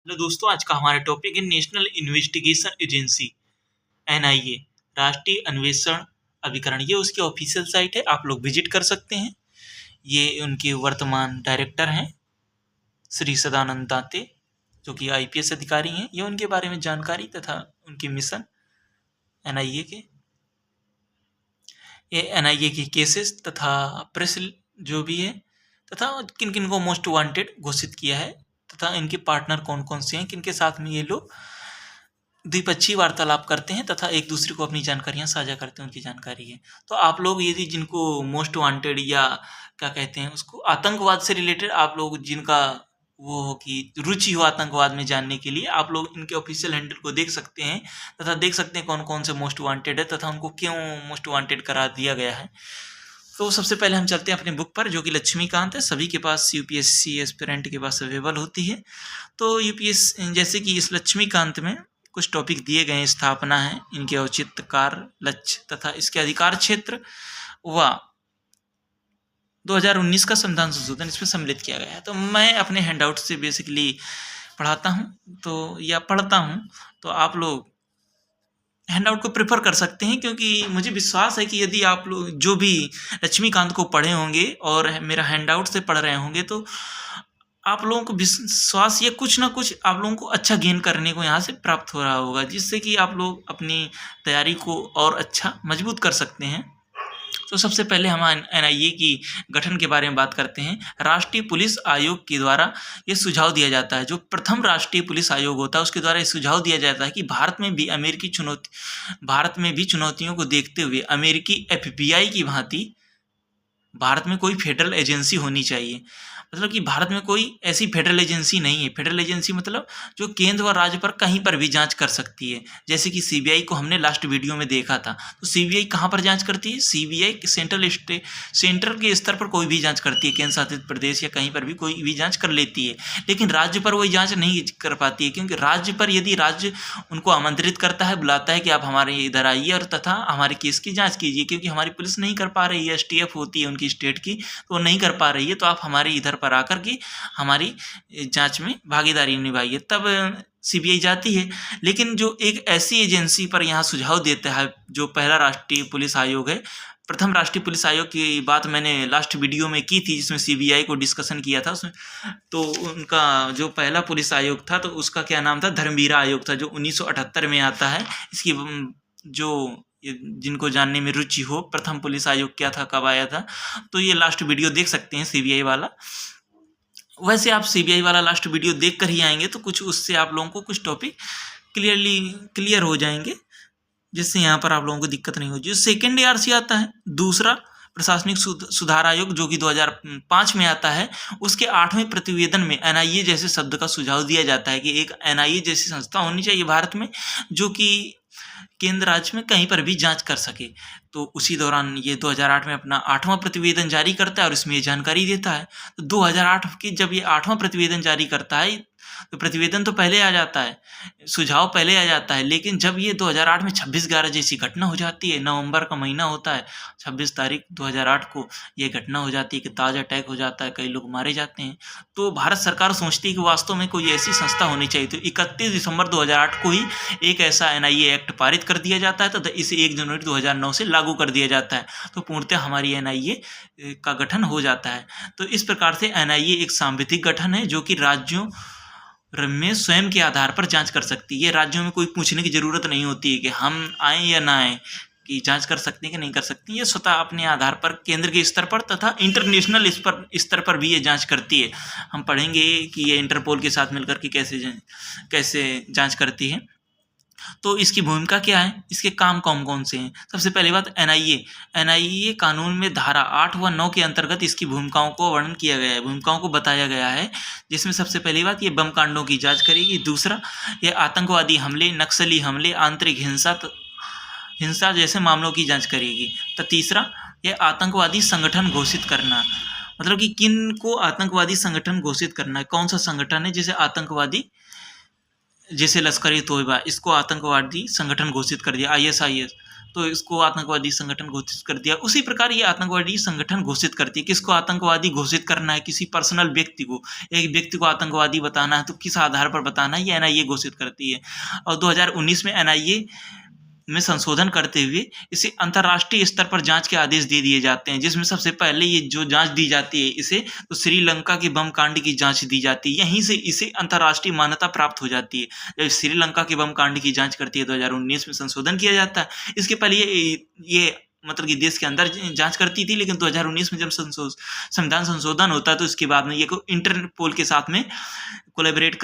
Hello दोस्तों, आज का हमारा टॉपिक है नेशनल इन्वेस्टिगेशन एजेंसी एनआईए, राष्ट्रीय अन्वेषण अभिकरण। ये उसकी ऑफिशियल साइट है, आप लोग विजिट कर सकते हैं। ये उनके वर्तमान डायरेक्टर हैं श्री सदानंद दाते, जो कि आईपीएस अधिकारी हैं। ये उनके बारे में जानकारी तथा उनके मिशन एनआईए के, ये एनआईए के केसेस तथा प्रेस जो भी है, तथा किन किन को मोस्ट वांटेड घोषित किया है, तथा इनके पार्टनर कौन कौन से हैं, किनके साथ में ये लोग द्विपक्षीय वार्तालाप करते हैं तथा एक दूसरे को अपनी जानकारियां साझा करते हैं, उनकी जानकारी है। तो आप लोग यदि जिनको मोस्ट वांटेड या क्या कहते हैं उसको, आतंकवाद से रिलेटेड आप लोग जिनका वो हो कि रुचि हो आतंकवाद में जानने के लिए, आप लोग इनके ऑफिशियल हैंडल को देख सकते हैं तथा देख सकते हैं कौन कौन से मोस्ट वांटेड है तथा उनको क्यों मोस्ट वांटेड करा दिया गया है। तो सबसे पहले हम चलते हैं अपने बुक पर, जो कि लक्ष्मीकांत है। सभी के पास यूपीएससी एस्पिरेंट के पास अवेलेबल होती है। तो यूपीएस जैसे कि इस लक्ष्मीकांत में कुछ टॉपिक दिए गए हैं। स्थापना है, इनके औचित्य, कार्य, लक्ष्य तथा इसके अधिकार क्षेत्र व 2019 का संविधान संशोधन इसमें सम्मिलित किया गया है। तो मैं अपने हैंडआउट से बेसिकली पढ़ाता हूँ तो या पढ़ता हूँ, तो आप लोग हैंडआउट को प्रेफर कर सकते हैं, क्योंकि मुझे विश्वास है कि यदि आप लोग जो भी लक्ष्मीकांत को पढ़े होंगे और मेरा हैंडआउट से पढ़ रहे होंगे, तो आप लोगों को विश्वास या कुछ ना कुछ आप लोगों को अच्छा गेन करने को यहाँ से प्राप्त हो रहा होगा, जिससे कि आप लोग अपनी तैयारी को और अच्छा मजबूत कर सकते हैं। तो सबसे पहले हम एनआईए की गठन के बारे में बात करते हैं। राष्ट्रीय पुलिस आयोग के द्वारा ये सुझाव दिया जाता है, जो प्रथम राष्ट्रीय पुलिस आयोग होता है उसके द्वारा ये सुझाव दिया जाता है कि भारत में भी चुनौतियों को देखते हुए अमेरिकी एफबीआई की भांति भारत में कोई फेडरल एजेंसी होनी चाहिए। मतलब कि भारत में कोई ऐसी फेडरल एजेंसी नहीं है। फेडरल एजेंसी मतलब जो केंद्र व राज्य पर कहीं पर भी जांच कर सकती है। जैसे कि सीबीआई को हमने लास्ट वीडियो में देखा था, तो सीबीआई कहाँ पर जांच करती है? सीबीआई सेंट्रल के स्तर पर कोई भी जांच करती है, केंद्र शासित प्रदेश या कहीं पर भी कोई भी जांच कर लेती है। लेकिन राज्य पर वही जांच नहीं कर पाती है, क्योंकि राज्य पर यदि राज्य उनको आमंत्रित करता है, बुलाता है कि आप हमारे इधर आइए और तथा हमारे केस की जाँच कीजिए, क्योंकि हमारी पुलिस नहीं कर पा रही है, एसटीएफ होती है उनकी स्टेट की, तो वो नहीं कर पा रही है, तो आप हमारे इधर पर आकर के हमारी जांच में भागीदारी निभाइए, तब सीबीआई जाती है। लेकिन जो एक ऐसी एजेंसी पर यहाँ सुझाव देता है, जो पहला राष्ट्रीय पुलिस आयोग है, प्रथम राष्ट्रीय पुलिस आयोग की बात मैंने लास्ट वीडियो में की थी, जिसमें सीबीआई को डिस्कशन किया था उसमें। तो उनका जो पहला पुलिस आयोग था, तो उसका क्या नाम था? धर्मवीरा आयोग था, जो 1978 में आता है। इसकी जो जिनको जानने में रुचि हो, प्रथम पुलिस आयोग क्या था, कब आया था, तो ये लास्ट वीडियो देख सकते हैं सीबीआई वाला। वैसे आप सीबीआई वाला लास्ट वीडियो देख कर ही आएंगे, तो कुछ उससे आप लोगों को कुछ टॉपिक क्लियर हो जाएंगे, जिससे यहाँ पर आप लोगों को दिक्कत नहीं होगी। जो सेकेंड एआरसी आता है, दूसरा प्रशासनिक सुधार आयोग, जो कि 2005 में आता है, उसके 8वें प्रतिवेदन में एनआईए जैसे शब्द का सुझाव दिया जाता है कि एक एनआईए जैसी संस्था होनी चाहिए भारत में, जो कि केंद्र राज्य में कहीं पर भी जांच कर सके। तो उसी दौरान ये 2008 में अपना 8वां प्रतिवेदन जारी करता है और इसमें ये जानकारी देता है। तो 2008 की जब ये 8वां प्रतिवेदन जारी करता है, तो प्रतिवेदन तो पहले आ जाता है, सुझाव पहले आ जाता है, लेकिन जब ये 2008 में 26/11 जैसी घटना हो जाती है, नवंबर का महीना होता है, 26 तारीख 2008 को ये घटना हो जाती है कि ताज़ अटैक हो जाता है, कई लोग मारे जाते हैं। तो भारत सरकार सोचती है कि वास्तव में कोई ऐसी संस्था होनी चाहिए। तो 31 दिसंबर 2008 को ही एक ऐसा एनआईए एक्ट पारित कर दिया जाता है, तथा इसे 1 जनवरी 2009 से लागू कर दिया जाता है। तो पूर्णतः हमारी एनआईए का गठन हो जाता है। तो इस प्रकार से एनआईए एक सांविधिक गठन है, जो कि राज्यों में स्वयं के आधार पर जांच कर सकती है। राज्यों में कोई पूछने की जरूरत नहीं होती है कि हम आए या ना आए, कि जांच कर सकते हैं कि नहीं कर सकती। ये स्वतः अपने आधार पर केंद्र के स्तर पर तथा इंटरनेशनल स्तर पर भी ये जांच करती है। हम पढ़ेंगे कि ये इंटरपोल के साथ मिलकर के कैसे जांच करती है। तो इसकी भूमिका क्या है, इसके काम कौन कौन से हैं? सबसे पहली बात, एनआईए कानून में धारा 8 व 9 के अंतर्गत इसकी भूमिकाओं को वर्णन किया गया है, भूमिकाओं को बताया गया है, जिसमें सबसे पहली बात, ये बम कांडों की जांच करेगी। दूसरा, ये आतंकवादी हमले, नक्सली हमले, आंतरिक हिंसा जैसे मामलों की जांच करेगी। तो तीसरा, ये आतंकवादी संगठन घोषित करना, मतलब कि किन को आतंकवादी संगठन घोषित करना है, कौन सा संगठन है जैसे आतंकवादी, जैसे लश्कर-ए-तोयबा, इसको आतंकवादी संगठन घोषित कर दिया, आईएसआईएस। तो इसको आतंकवादी संगठन घोषित कर दिया। उसी प्रकार ये आतंकवादी संगठन घोषित करती है। किसको आतंकवादी घोषित करना है? किसी पर्सनल व्यक्ति को, एक व्यक्ति को आतंकवादी बताना है तो किस आधार पर बताना है, ये एनआईए घोषित करती है। और 2019 में एनआईए में संशोधन करते हुए इसे अंतर्राष्ट्रीय स्तर पर जांच के आदेश दे दिए जाते हैं, जिसमें सबसे पहले ये जो जांच दी जाती है इसे तो श्रीलंका के बम कांड की जांच दी जाती है। यहीं से इसे अंतर्राष्ट्रीय मान्यता प्राप्त हो जाती है। जब श्रीलंका के बम कांड की जांच करती है 2019 में संशोधन किया जाता है। इसके पहले ये मतलब कि देश के अंदर जांच करती थी, लेकिन 2019 में जब संविधान संशोधन होता है तो इसके बाद में ये को इंटरपोल के साथ में कोलैबोरेट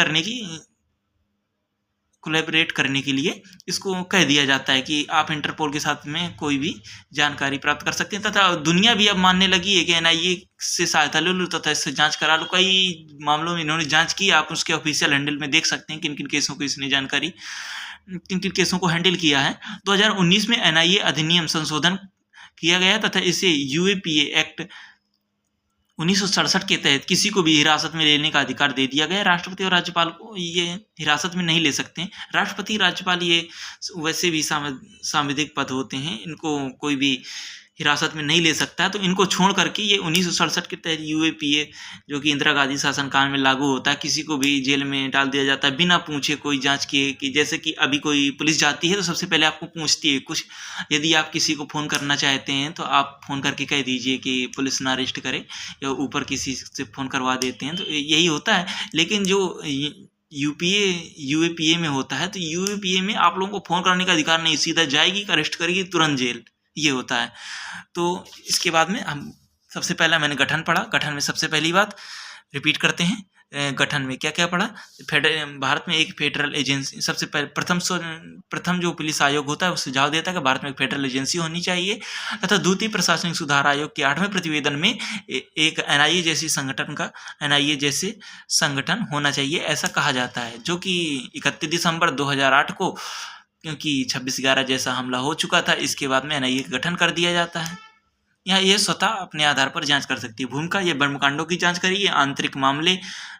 करने के लिए इसको कह दिया जाता है कि आप इंटरपोल के साथ में कोई भी जानकारी प्राप्त कर सकते हैं। तथा दुनिया भी अब मानने लगी है कि एनआईए से सहायता ले लो तथा इससे जांच करा लो। कई मामलों में इन्होंने जांच की, आप उसके ऑफिशियल हैंडल में देख सकते हैं किन किन केसों को इसने किन किन केसों को हैंडल किया है। 2019 में एनआईए अधिनियम संशोधन किया गया तथा इसे यूएपीए एक्ट 1967 के तहत किसी को भी हिरासत में लेने का अधिकार दे दिया गया। राष्ट्रपति और राज्यपाल को ये हिरासत में नहीं ले सकते हैं। राष्ट्रपति राज्यपाल ये वैसे भी सांविधिक पद होते हैं, इनको कोई भी हिरासत में नहीं ले सकता है। तो इनको छोड़ करके ये 1967 के तहत यूएपीए जो कि इंदिरा गांधी शासनकाल में लागू होता है, किसी को भी जेल में डाल दिया जाता है बिना पूछे कोई जांच किए। कि जैसे कि अभी कोई पुलिस जाती है तो सबसे पहले आपको पूछती है कुछ, यदि आप किसी को फ़ोन करना चाहते हैं तो आप फ़ोन करके कह दीजिए कि पुलिस ना अरेस्ट करे, या ऊपर किसी से फ़ोन करवा देते हैं, तो यही होता है। लेकिन जो यूएपीए में होता है तो यूएपीए में आप लोगों को फ़ोन करने का अधिकार नहीं, सीधा जाएगी, अरेस्ट करेगी, तुरंत जेल, ये होता है। तो इसके बाद में हम सबसे पहला मैंने गठन पढ़ा। गठन में सबसे पहली बात रिपीट करते हैं, गठन में क्या क्या पढ़ा। भारत में एक फेडरल एजेंसी, सबसे पहले प्रथम जो पुलिस आयोग होता है वो सुझाव देता है कि भारत में एक फेडरल एजेंसी होनी चाहिए। तथा द्वितीय प्रशासनिक सुधार आयोग के 8वें प्रतिवेदन में एक एनआईए जैसे संगठन होना चाहिए, ऐसा कहा जाता है। जो कि 31 दिसंबर 2008 को, क्योंकि 26/11 जैसा हमला हो चुका था, इसके बाद में एनआईए का गठन कर दिया जाता है। यहाँ ये स्वतः अपने आधार पर जांच कर सकती है। भूमिका, ये बर्मकांडों की जांच करेगी, आंतरिक मामले,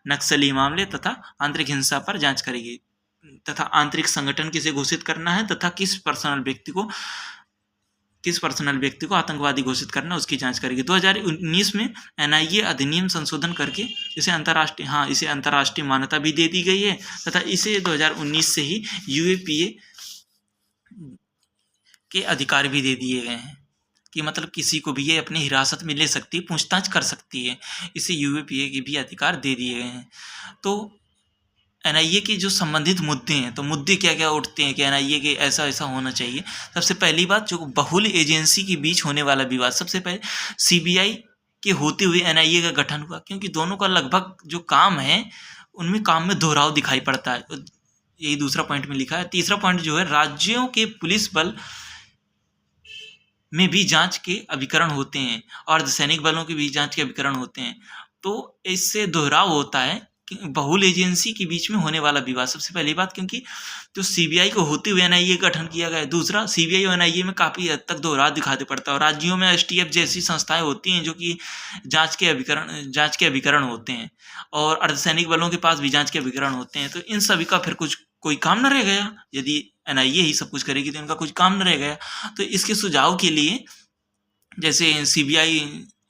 नक्सली मामले तथा आंतरिक हिंसा पर जांच करेगी, तथा आंतरिक संगठन किसे घोषित करना है तथा किस पर्सनल व्यक्ति को आतंकवादी घोषित करना, उसकी जांच करेगी। 2019 में एनआईए अधिनियम संशोधन करके इसे अंतर्राष्ट्रीय मान्यता भी दे दी गई है तथा इसे 2019 से ही यूएपीए के अधिकार भी दे दिए गए हैं कि मतलब किसी को भी ये अपनी हिरासत में ले सकती है, पूछताछ कर सकती है। इसे यूएपीए के भी अधिकार दे दिए गए हैं। तो एनआईए के जो संबंधित मुद्दे हैं, तो मुद्दे क्या क्या उठते हैं कि एनआईए के ऐसा ऐसा होना चाहिए। सबसे पहली बात, जो बहुल एजेंसी के बीच होने वाला विवाद। सबसे पहले सीबीआई के होते हुए एनआईए का गठन हुआ, क्योंकि दोनों का लगभग जो काम है उनमें काम में दोहराव दिखाई पड़ता है। यही दूसरा पॉइंट में लिखा है। तीसरा पॉइंट जो है, राज्यों के पुलिस बल में भी जांच के अभिकरण होते हैं और अर्धसैनिक बलों के भी जांच के अभिकरण होते हैं। तो इससे दोहराव होता है कि बहुल एजेंसी के बीच में होने वाला विवाद। सबसे पहली बात, क्योंकि जो सीबीआई को होते हुए एनआईए का गठन किया गया है। दूसरा, सीबीआई और एनआईए में काफ़ी हद तक दोहराव दिखाई पड़ता है। और राज्यों में एसटीएफ जैसी संस्थाएं होती हैं जो कि जांच के अभिकरण होते हैं, और अर्धसैनिक बलों के पास भी जांच के अभिकरण होते हैं। तो इन सभी का फिर कोई काम न रह गया। यदि एनआईए ही सब कुछ करेगी तो इनका कुछ काम न रह गया। तो इसके सुझाव के लिए, जैसे सीबीआई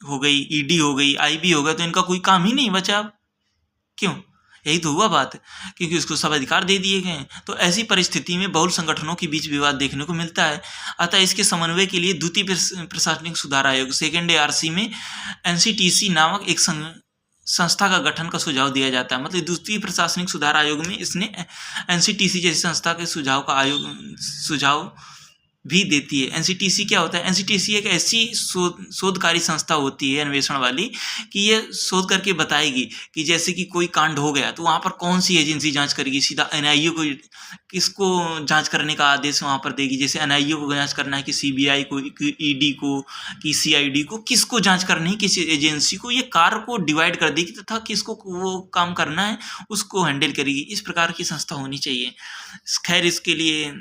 हो गई, ईडी हो गई, आईबी हो गया, तो इनका कोई काम ही नहीं बचा। क्यों? यही तो हुआ बात, क्योंकि उसको सब अधिकार दे दिए गए हैं। तो ऐसी परिस्थिति में बहुल संगठनों के बीच विवाद देखने को मिलता है। अतः इसके समन्वय के लिए द्वितीय प्रशासनिक सुधार आयोग, सेकेंड एआरसी में एनसीटीसी नामक एक संस्था का गठन का सुझाव दिया जाता है। मतलब द्वितीय प्रशासनिक सुधार आयोग में इसने एनसीटीसी जैसी संस्था के सुझाव भी देती है। एनसीटीसी क्या होता है? एनसीटीसी एक ऐसी शोधकारी संस्था होती है, अन्वेषण वाली, कि ये शोध करके बताएगी कि जैसे कि कोई कांड हो गया तो वहाँ पर कौन सी एजेंसी जांच करेगी। सीधा एनआईए को, किसको जांच करने का आदेश वहाँ पर देगी। जैसे एनआईए को जांच करना है कि सीबीआई को, कि ईडी को, कि सीआईडी को, किसको जांच करनी है, किसी एजेंसी को। ये कार्य को डिवाइड कर देगी तथा किसको वो काम करना है उसको हैंडल करेगी। इस प्रकार की संस्था होनी चाहिए। खैर, इसके लिए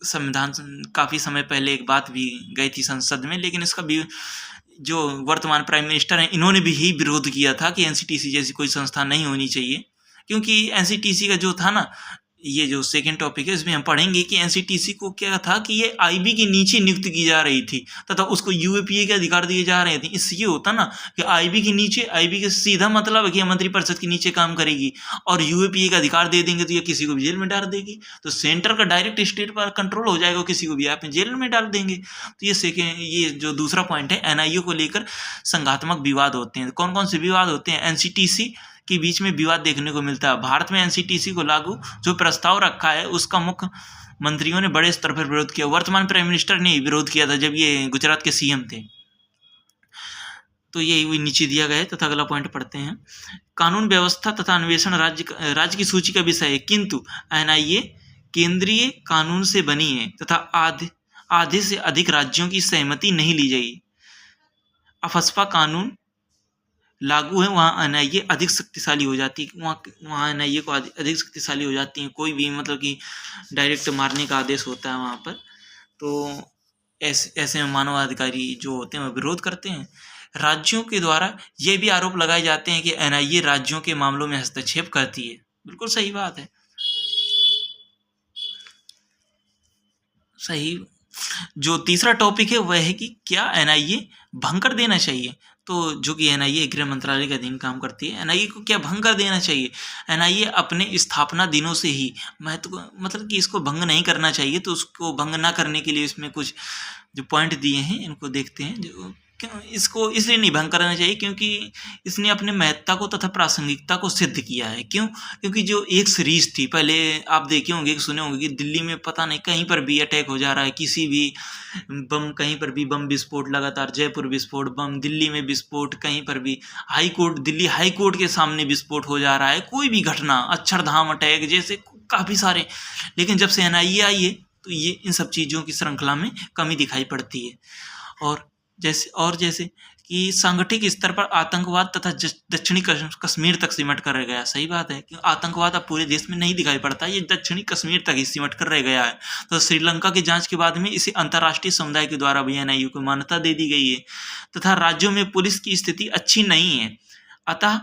संविधान काफ़ी समय पहले एक बात भी गई थी संसद में, लेकिन इसका भी जो वर्तमान प्राइम मिनिस्टर हैं इन्होंने भी ही विरोध किया था कि एनसीटीसी जैसी कोई संस्था नहीं होनी चाहिए। क्योंकि एनसीटीसी का जो था ना, ये जो सेकंड टॉपिक है इसमें हम पढ़ेंगे कि एनसीटीसी को क्या था कि ये आईबी के नीचे नियुक्त की जा रही थी तथा उसको यूएपीए के अधिकार दिए जा रहे थे। इससे ये होता ना कि आईबी के नीचे, आईबी के सीधा मतलब है कि मंत्रिपरिषद के नीचे काम करेगी और यूएपीए का अधिकार दे देंगे तो ये किसी को भी जेल में डाल देगी। तो सेंटर का डायरेक्ट स्टेट पर कंट्रोल हो जाएगा, किसी को भी आप जेल में डाल देंगे। तो ये जो दूसरा पॉइंट है, एनआईए को लेकर संघात्मक विवाद होते हैं। कौन कौन से विवाद होते हैं? एनसीटीसी के बीच में विवाद देखने को मिलता है। भारत में एनसीटीसी को लागू जो प्रस्ताव रखा है उसका मुख्य मंत्रियों ने बड़े स्तर पर विरोध किया। वर्तमान प्राइम मिनिस्टर ने विरोध किया था जब ये गुजरात के सीएम थे। तो ये नीचे दिया गया है तथा अगला पॉइंट पढ़ते हैं। कानून व्यवस्था तथा अन्वेषण राज्य की सूची का विषय है, किंतु एनआईए केंद्रीय कानून से बनी है तथा आधे से अधिक राज्यों की सहमति नहीं ली जाएगी। अफस्पा कानून लागू है वहाँ एनआईए अधिक शक्तिशाली हो जाती है, वहाँ एनआईए को अधिक शक्तिशाली हो जाती है। कोई भी मतलब कि डायरेक्ट मारने का आदेश होता है वहाँ पर, तो ऐसे मानवाधिकारी जो होते हैं वो विरोध करते हैं। राज्यों के द्वारा ये भी आरोप लगाए जाते हैं कि एनआईए राज्यों के मामलों में हस्तक्षेप करती है। बिल्कुल सही बात है, सही। जो तीसरा टॉपिक है वह है कि क्या एनआईए भंग कर देना चाहिए। तो जो कि एनआईए गृह मंत्रालय के अधीन काम करती है, एनआईए को क्या भंग कर देना चाहिए? एनआईए अपने स्थापना दिनों से ही मतलब कि इसको भंग नहीं करना चाहिए। तो उसको भंग ना करने के लिए इसमें कुछ जो पॉइंट दिए हैं इनको देखते हैं। जो इसको इसलिए नहीं भंग करना चाहिए क्योंकि इसने अपने महत्ता को तथा प्रासंगिकता को सिद्ध किया है। क्यों? क्योंकि जो एक सीरीज थी, पहले आप देखे होंगे, सुने होंगे कि दिल्ली में पता नहीं कहीं पर भी अटैक हो जा रहा है, किसी भी बम, कहीं पर भी बम विस्फोट, लगातार जयपुर विस्फोट, बम दिल्ली में विस्फोट, कहीं पर भी दिल्ली हाई कोर्ट के सामने विस्फोट हो जा रहा है, कोई भी घटना, अक्षरधाम अटैक जैसे काफ़ी सारे। लेकिन जब से एनआईए आई है तो ये इन सब चीज़ों की श्रृंखला में कमी दिखाई पड़ती है। और जैसे कि संगठित स्तर पर आतंकवाद तथा दक्षिणी कश्मीर तक सिमट कर रह गया। सही बात है कि आतंकवाद अब पूरे देश में नहीं दिखाई पड़ता, ये दक्षिणी कश्मीर तक ही सिमट कर रह गया है। तो श्रीलंका की जांच के बाद में इसे अंतर्राष्ट्रीय समुदाय के द्वारा भी एनआईए को मान्यता दे दी गई है तथा राज्यों में पुलिस की स्थिति अच्छी नहीं है। अतः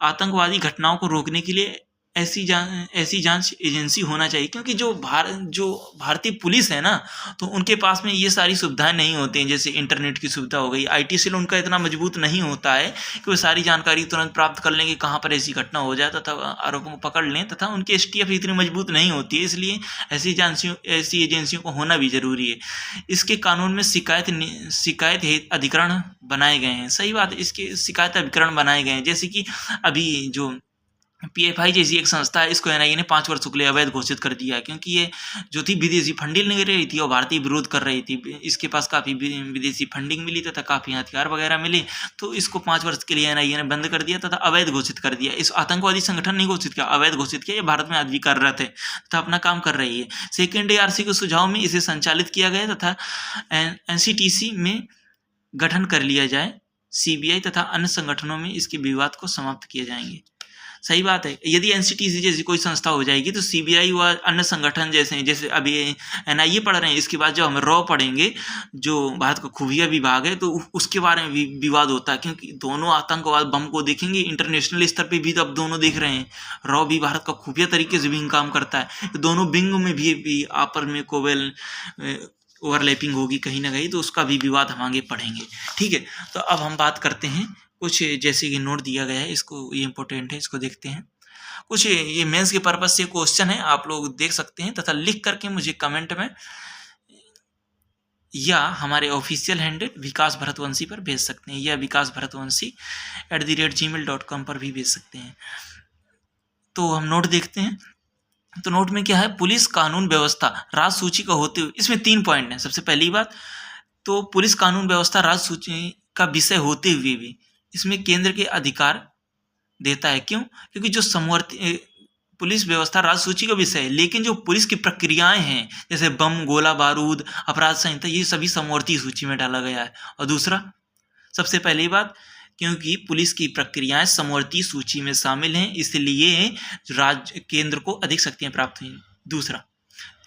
आतंकवादी घटनाओं को रोकने के लिए ऐसी जांच एजेंसी होना चाहिए। क्योंकि जो भारतीय पुलिस है ना, तो उनके पास में ये सारी सुविधाएं नहीं होती हैं। जैसे इंटरनेट की सुविधा हो गई, आईटी सेल उनका इतना मजबूत नहीं होता है कि वो सारी जानकारी तुरंत प्राप्त कर लेंगे कहाँ पर ऐसी घटना हो जाए तथा आरोपों को पकड़ लें। तथा उनकी एसटीएफ इतनी मजबूत नहीं होती है, इसलिए ऐसी एजेंसियों को होना भी जरूरी है। इसके कानून में शिकायत अधिकरण बनाए गए हैं। सही बात है, इसके शिकायत अधिकरण बनाए गए हैं। जैसे कि अभी जो पीएफआई जैसी एक संस्था है, इसको एनआईए ने 5 वर्षों के लिए अवैध घोषित कर दिया, क्योंकि ये जो थी विदेशी फंडिंग ले रही थी और भारतीय विरोध कर रही थी। इसके पास काफ़ी विदेशी फंडिंग मिली तथा काफ़ी हथियार वगैरह मिले, तो इसको 5 वर्ष के लिए एनआईए ने बंद कर दिया तथा अवैध घोषित कर दिया। इस आतंकवादी संगठन नहीं घोषित किया, अवैध घोषित किया। ये भारत में आज भी कार्यरत है तथा अपना काम कर रही है। सेकेंड एआरसी के सुझाव में इसे संचालित किया गया तथा एनसीटीसी में गठन कर लिया जाए। सीबीआई तथा अन्य संगठनों में इसके विवाद को समाप्त किए जाएंगे। सही बात है, यदि एनसीटीसी जैसी कोई संस्था हो जाएगी तो सीबीआई व अन्य संगठन जैसे अभी एनआईए पढ़ रहे हैं, इसके बाद जो हम रॉ पढ़ेंगे, जो भारत का खुफिया विभाग है, तो उसके बारे में भी विवाद होता है। क्योंकि दोनों आतंकवाद बम को देखेंगे, इंटरनेशनल स्तर पे भी तो अब दोनों देख रहे हैं। रॉ भी भारत का खुफिया तरीके से भी काम करता है। दोनों विंग में भी आपस में कोवेल ओवरलैपिंग होगी कहीं ना कहीं, तो उसका भी विवाद हम आगे पढ़ेंगे। ठीक है, तो अब हम बात करते हैं कुछ, जैसे कि नोट दिया गया है, इसको ये इंपॉर्टेंट है, इसको देखते हैं। कुछ ये मेंस के पर्पज से क्वेश्चन है, आप लोग देख सकते हैं तथा लिख करके मुझे कमेंट में या हमारे ऑफिशियल हैंडल विकास भरतवंशी पर भेज सकते हैं, या विकास भरतवंशी @gmail.com पर भी भेज सकते हैं। तो हम नोट देखते हैं। तो नोट में क्या है, पुलिस कानून व्यवस्था राज्य सूची का होते हुए, इसमें 3 पॉइंट हैं। सबसे पहली बात तो पुलिस कानून व्यवस्था राज्य सूची का विषय होते हुए भी इसमें केंद्र के अधिकार देता है। क्यों? क्योंकि जो पुलिस व्यवस्था राज्य सूची का विषय है, लेकिन जो पुलिस की प्रक्रियाएं हैं, जैसे बम, गोला बारूद, अपराध संहिता, ये सभी समवर्ती सूची में डाला गया है। और दूसरा, सबसे पहली बात, क्योंकि पुलिस की प्रक्रियाएं समवर्ती सूची में शामिल हैं, इसलिए राज्य केंद्र को अधिक शक्तियां प्राप्त हुई।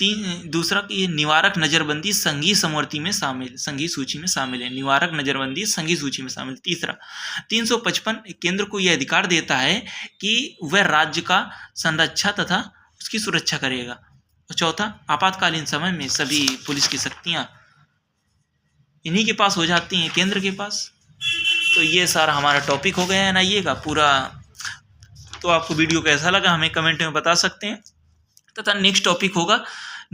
दूसरा कि निवारक नजरबंदी संघीय समवर्ती में शामिल, संघीय सूची में शामिल है। निवारक नजरबंदी संघीय सूची में शामिल। तीसरा, 355 केंद्र को यह अधिकार देता है कि वह राज्य का संरक्षा तथा उसकी सुरक्षा करेगा। और चौथा, आपातकालीन समय में सभी पुलिस की शक्तियाँ इन्हीं के पास हो जाती हैं, केंद्र के पास। तो ये सारा हमारा टॉपिक हो गया एनआईए का पूरा। तो आपको वीडियो कैसा लगा हमें कमेंट में बता सकते हैं। तथा नेक्स्ट टॉपिक होगा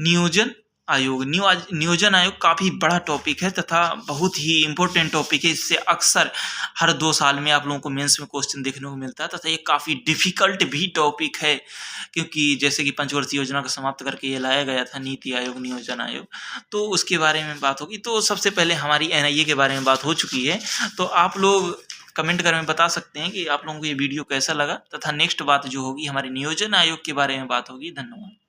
नियोजन आयोग। नियोजन आयोग काफ़ी बड़ा टॉपिक है तथा बहुत ही इम्पोर्टेंट टॉपिक है। इससे अक्सर हर 2 साल में आप लोगों को मेंस में क्वेश्चन देखने को मिलता है तथा ये काफ़ी डिफिकल्ट भी टॉपिक है, क्योंकि जैसे कि पंचवर्षीय योजना को समाप्त करके ये लाया गया था नीति आयोग, नियोजन आयोग। तो उसके बारे में बात होगी। तो सबसे पहले हमारी एनआईए के बारे में बात हो चुकी है। तो आप लोग कमेंट कर में बता सकते हैं कि आप लोगों को ये वीडियो कैसा लगा। तथा नेक्स्ट बात जो होगी हमारे नियोजन आयोग के बारे में बात होगी। धन्यवाद।